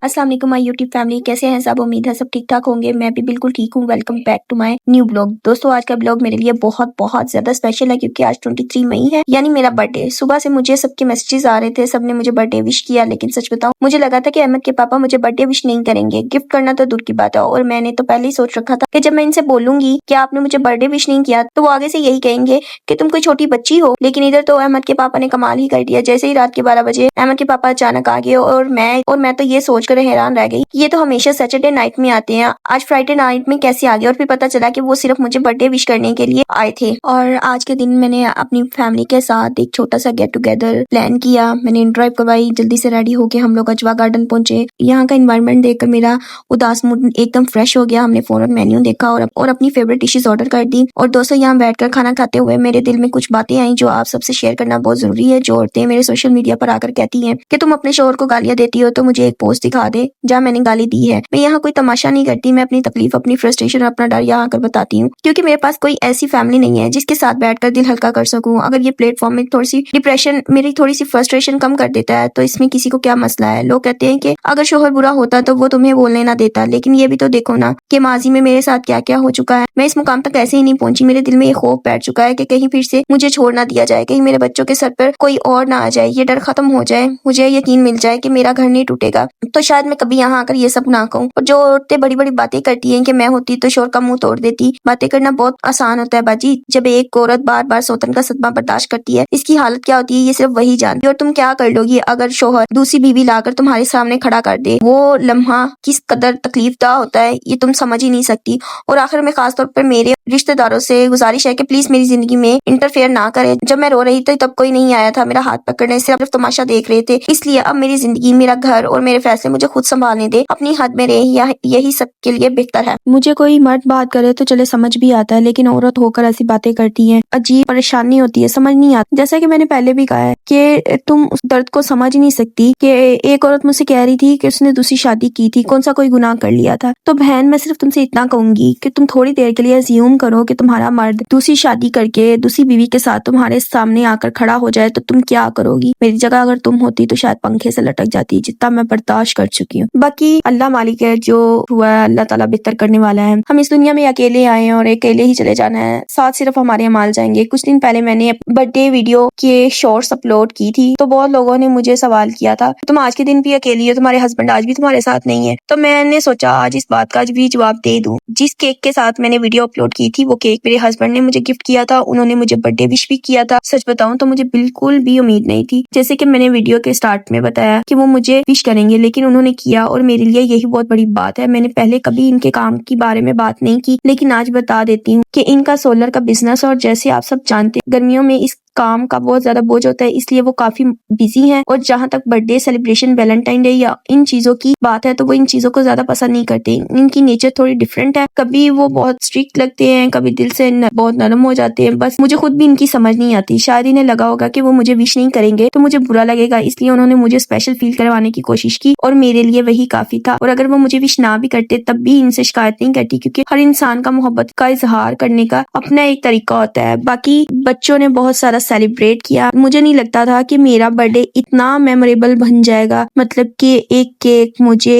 अस्सलाम वालेकुम my YouTube family, कैसे हैं सब। उम्मीद है सब ठीक ठाक होंगे। मैं भी बिल्कुल ठीक हूँ। Welcome back to my new blog. दोस्तों आज का ब्लॉग मेरे लिए बहुत बहुत ज्यादा स्पेशल है क्योंकि आज 23 मई है, यानी मेरा बर्थडे। सुबह से मुझे सबके मैसेजेस आ रहे थे, सबने मुझे बर्थडे विश किया, लेकिन सच बताऊं मुझे लगा था कि अहमद के पापा मुझे बर्थडे विश नहीं करेंगे, गिफ्ट करना तो दूर की बात है। और मैंने तो पहले ही सोच रखा था कि जब मैं इनसे बोलूंगी कि आपने मुझे बर्थडे विश नहीं किया तो वो आगे से यही कहेंगे कि तुम कोई छोटी बच्ची हो। लेकिन इधर तो अहमद के पापा ने कमाल ही कर दिया। जैसे ही रात के 12 बजे अहमद के पापा अचानक आ गए और मैं तो ये सोचकर हैरान रह गई। ये तो हमेशा सैटरडे नाइट में आते हैं, आज फ्राइडे नाइट में कैसे आ गए। और फिर पता चला कि वो सिर्फ मुझे बर्थडे विश करने के लिए आए थे। और आज के दिन मैंने अपनी फैमिली के साथ एक छोटा सा गेट टुगेदर प्लान किया। मैंने ड्राइव करवाई, जल्दी से रेडी होके हम लोग अजवा गार्डन पहुंचे। यहाँ का एनवायरनमेंट देखकर मेरा उदास मूड एकदम फ्रेश हो गया। हमने फौरन मेन्यू देखा और अपनी फेवरेट डिशेस ऑर्डर कर दी। और दोस्तों यहाँ बैठकर खाना खाते हुए मेरे दिल में कुछ बातें आई जो आप सबसे शेयर करना बहुत जरूरी है। जो औरतें मेरे सोशल मीडिया पर आकर कहती हैं कि तुम अपने शोहर को गालियां देती हो, तो मुझे एक पोस्ट दिखा दे जहाँ मैंने गाली दी है। मैं यहाँ कोई तमाशा नहीं करती, मैं अपनी तकलीफ, अपनी फ्रस्ट्रेशन और अपना डर यहाँ आकर बताती हूँ, क्योंकि मेरे पास कोई ऐसी फैमिली नहीं है जिसके साथ बैठकर दिल हल्का कर सकूं। अगर ये प्लेटफॉर्म में थोड़ी सी डिप्रेशन, मेरी थोड़ी सी फ्रस्ट्रेशन कम कर देता है तो इसमें किसी को क्या मसला है। लोग कहते हैं कि अगर शोहर बुरा होता तो वो तुम्हें बोलने ना देता, लेकिन ये भी तो देखो ना कि माजी में मेरे साथ क्या क्या हो चुका है। मैं इस मुकाम तक ऐसे ही नहीं पहुंची। मेरे दिल में ये खौफ बैठ चुका है कि कहीं फिर से मुझे छोड़ ना दिया जाए, कहीं मेरे बच्चों के सर पर कोई और ना आ जाए, ये डर खत्म हो जाए, मुझे यकीन मिल जाए कि मेरा घर नहीं टूटेगा। तो शायद मैं कभी यहाँ आकर ये सब ना कहूँ। और जो औरतें बड़ी बड़ी बातें करती हैं कि मैं होती तो शोर का मुंह तोड़ देती, बातें करना बहुत आसान होता है बाजी। जब एक औरत बार बार सौतन का सदमा बर्दाश्त करती है, इसकी हालत क्या होती है ये सिर्फ वही जानती है। और तुम क्या कर लोगी अगर शोहर दूसरी बीवी लाकर तुम्हारे सामने खड़ा कर दे। वो लम्हा किस कदर तकलीफदा होता है ये तुम समझ ही नहीं सकती। और आखिर में खासतौर पर मेरे रिश्तेदारों से गुजारिश है कि प्लीज मेरी जिंदगी में इंटरफेयर ना करें। जब मैं रो रही थी तब कोई नहीं आया था मेरा हाथ पकड़ने, सिर्फ तमाशा देख रहे थे। इसलिए अब मेरी जिंदगी, मेरा घर और मेरे फैसले मुझे खुद संभालने दे, अपनी हद में रहे, यही सबके लिए बेहतर है। मुझे कोई मर्द बात करे तो चले समझ भी आता है, लेकिन औरत होकर ऐसी बातें करती हैं, अजीब परेशानी होती है, समझ नहीं आता। जैसा कि मैंने पहले भी कहा है कि तुम उस दर्द को समझ नहीं सकती कि एक औरत मुझसे कह रही थी कि उसने दूसरी शादी की थी, कौन सा कोई गुनाह कर लिया था। तो बहन मैं सिर्फ तुमसे इतना कहूंगी कि तुम थोड़ी देर के लिए अज्यूम करो कि तुम्हारा मर्द दूसरी शादी करके दूसरी बीवी के साथ तुम्हारे सामने आकर खड़ा हो जाए तो तुम क्या करोगी। मेरी जगह अगर तुम होती तो शायद पंखे से लटक जाती, जितना मैं बर्दाश्त कर चुकी हूँ। बाकी अल्लाह मालिक है, जो हुआ है अल्लाह ताला बेहतर करने वाला है। हम इस दुनिया में अकेले आए हैं और अकेले ही चले जाना है, साथ सिर्फ हमारे अमाल जाएंगे। कुछ दिन पहले मैंने बर्थडे वीडियो के शॉर्ट्स अपलोड की थी, तो बहुत लोगों ने मुझे सवाल किया था तुम आज के दिन भी अकेली हो, तुम्हारे हस्बैंड आज भी तुम्हारे साथ नहीं है। तो मैंने सोचा आज इस बात का भी जवाब दे दूं। जिस केक के साथ मैंने वीडियो अपलोड की थी वो केक मेरे हस्बैंड ने मुझे गिफ्ट किया था, उन्होंने मुझे बर्थडे विश भी किया था। सच बताऊं तो मुझे बिल्कुल भी उम्मीद नहीं थी, जैसे कि मैंने वीडियो के स्टार्ट में बताया कि वो मुझे विश करेंगे, लेकिन उन्होंने किया और मेरे लिए यही बहुत बड़ी बात है। मैंने पहले कभी इनके काम के बारे में बात नहीं की, लेकिन आज बता देती हूँ कि इनका सोलर का बिजनेस, और जैसे आप सब जानते हैं गर्मियों में इस काम का बहुत ज्यादा बोझ होता है, इसलिए वो काफी बिजी हैं। और जहां तक बर्थडे सेलिब्रेशन, वैलेंटाइन डे या इन चीजों की बात है तो वो इन चीजों को ज्यादा पसंद नहीं करते। इनकी नेचर थोड़ी डिफरेंट है, कभी वो बहुत स्ट्रिक्ट लगते हैं, कभी दिल से बहुत नरम हो जाते हैं। बस मुझे खुद भी इनकी समझ नहीं आती। शायद इन्हें लगा होगा कि वो मुझे विश नहीं करेंगे तो मुझे बुरा लगेगा, इसलिए उन्होंने मुझे स्पेशल फील करवाने की कोशिश की और मेरे लिए वही काफी था। और अगर वो मुझे विश ना भी करते तब भी इनसे शिकायत नहीं करती, क्योंकि हर इंसान का मोहब्बत का इजहार करने का अपना एक तरीका होता है। बाकी बच्चों ने बहुत सारा सेलिब्रेट किया। मुझे नहीं लगता था कि मेरा बर्थडे इतना मेमोरेबल बन जाएगा। मतलब कि एक केक मुझे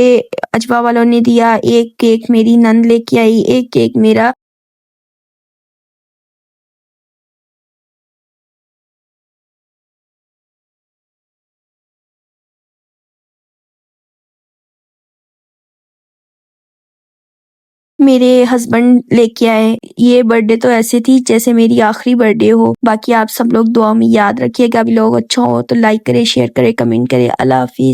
अजवा वालों ने दिया, एक केक मेरी नंद लेके आई, एक केक मेरा मेरे हस्बैंड लेके आए। ये बर्थडे तो ऐसे थी जैसे मेरी आखिरी बर्थडे हो। बाकी आप सब लोग दुआ में याद रखिएगा। अभी लोग अच्छा हो तो लाइक करे, शेयर करे, कमेंट करे। अल्लाह हाफिज।